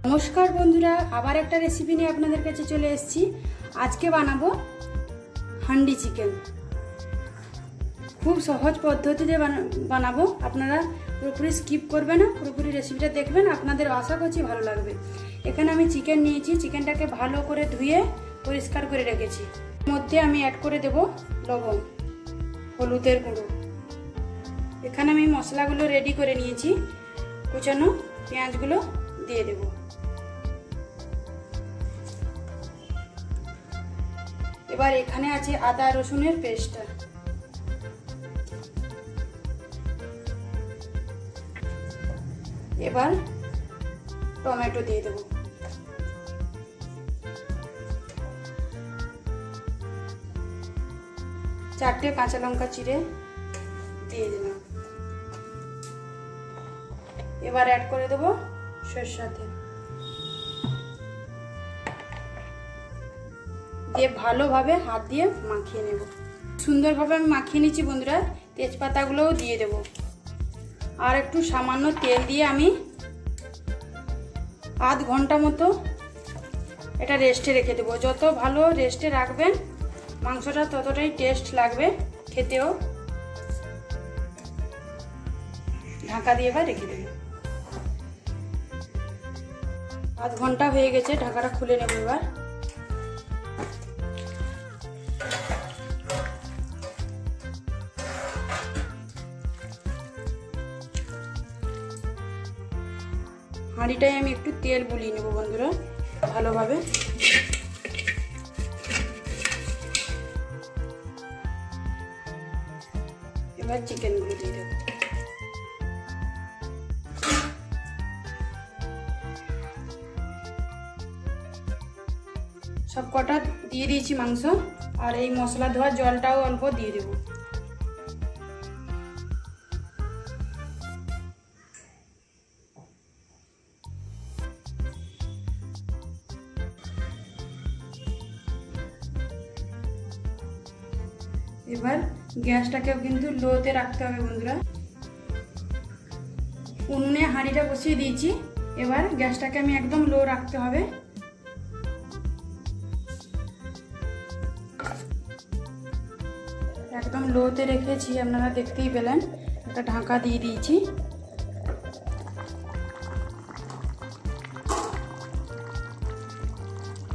নমস্কার বন্ধুরা, আবার একটা রেসিপি নিয়ে আপনাদের কাছে চলে এসেছি। আজকে বানাবো হান্ডি চিকেন। খুব সহজ পদ্ধতিতে বানাবো। আপনারা পুরোপুরি স্কিপ করবেন না, পুরোপুরি রেসিপিটা দেখবেন, আপনাদের আশা করছি ভালো লাগবে। এখানে আমি চিকেন নিয়েছি, চিকেনটাকে ভালো করে ধুয়ে পরিষ্কার করে রেখেছি। মধ্যে আমি অ্যাড করে দেব লবণ, হলুদের গুঁড়ো। এখানে আমি মশলাগুলো রেডি করে নিয়েছি। কুচানো পেঁয়াজগুলো দিয়ে দেব। এবার এখানে আছে আদা রসুনের পেস্টটা। এবার টমেটো দিয়ে দেব। চারটে কাঁচা লঙ্কা চিড়ে দিয়ে দিলাম। এবার অ্যাড করে দেব সরষের তেল দিয়ে ভালোভাবে হাত দিয়ে মাখিয়ে নেব। সুন্দরভাবে আমি মাখিয়ে নিচ্ছি বন্ধুরা। তেজপাতাগুলোও দিয়ে দেব। আর একটু সামান্য তেল দিয়ে আমি আধ ঘন্টা মতো এটা রেস্টে রেখে দেবো। যত ভালো রেস্টে রাখবেন মাংসটা ততটাই টেস্ট লাগবে খেতেও। ঢাকা দিয়ে এবার রেখে দেব। আধ ঘন্টা হয়ে গেছে, ঢাকাটা খুলে নেব। এবার হাঁড়িটায় আমি একটু তেল বুলিয়ে নেব বন্ধুরা ভালোভাবে। এবার চিকেনগুলো দিয়ে দেব। সব কটা দিয়ে দিয়েছি মাংস। আর এই মশলা ধোয়ার জলটাও অল্প দিয়ে দেব। এবার গ্যাসটাকেও কিন্তু লোতে রাখতে হবে বন্ধুরা। উনুনে হাঁড়িটা বসিয়ে দিয়েছি। এবার গ্যাসটাকে আমি একদম লো রাখতে হবে। একদম লোতে রেখেছি, আপনারা দেখতেই পেলেন। একটা ঢাকা দিয়ে দিয়েছি।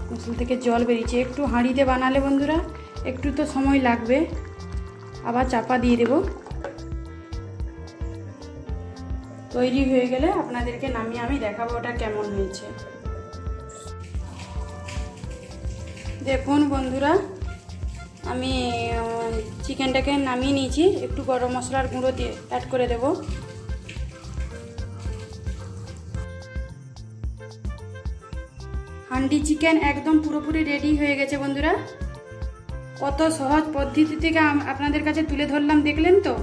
মশলা থেকে জল বেরিয়েছে। একটু হাঁড়িতে বানালে বন্ধুরা একটু তো সময় লাগবে। আবার চাপা দিয়ে দেব। তৈরি হয়ে গেলে আপনাদেরকে নামিয়ে আমি দেখাবো ওটা কেমন হয়েছে। দেখুন বন্ধুরা, আমি চিকেনটাকে নামিয়ে নিয়েছি। একটু গরম মশলার গুঁড়ো দিয়ে অ্যাড করে দেব। হান্ডি চিকেন একদম পুরোপুরি রেডি হয়ে গেছে বন্ধুরা। কত সহজ পদ্ধতি থেকে আপনাদের কাছে তুলে ধরলাম, দেখলেন তো?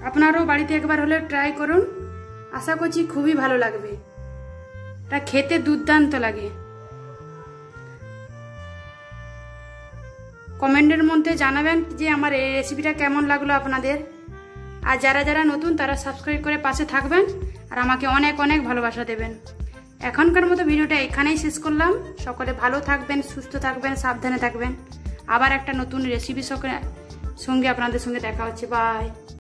আপনারাও বাড়িতে একবার হলে ট্রাই করুন। আশা করছি খুবই ভালো লাগবে। এটা খেতে দুর্দান্ত লাগে। কমেন্টের মধ্যে জানাবেন যে আমার এই রেসিপিটা কেমন লাগলো আপনাদের। আর যারা যারা নতুন তারা সাবস্ক্রাইব করে পাশে থাকবেন আর আমাকে অনেক অনেক ভালোবাসা দেবেন। এখনকার মতো ভিডিওটা এখানেই শেষ করলাম। সকলে ভালো থাকবেন, সুস্থ থাকবেন, সাবধানে থাকবেন। আবার একটা নতুন রেসিপির সঙ্গে আপনাদের সঙ্গে দেখা হচ্ছে। বাই।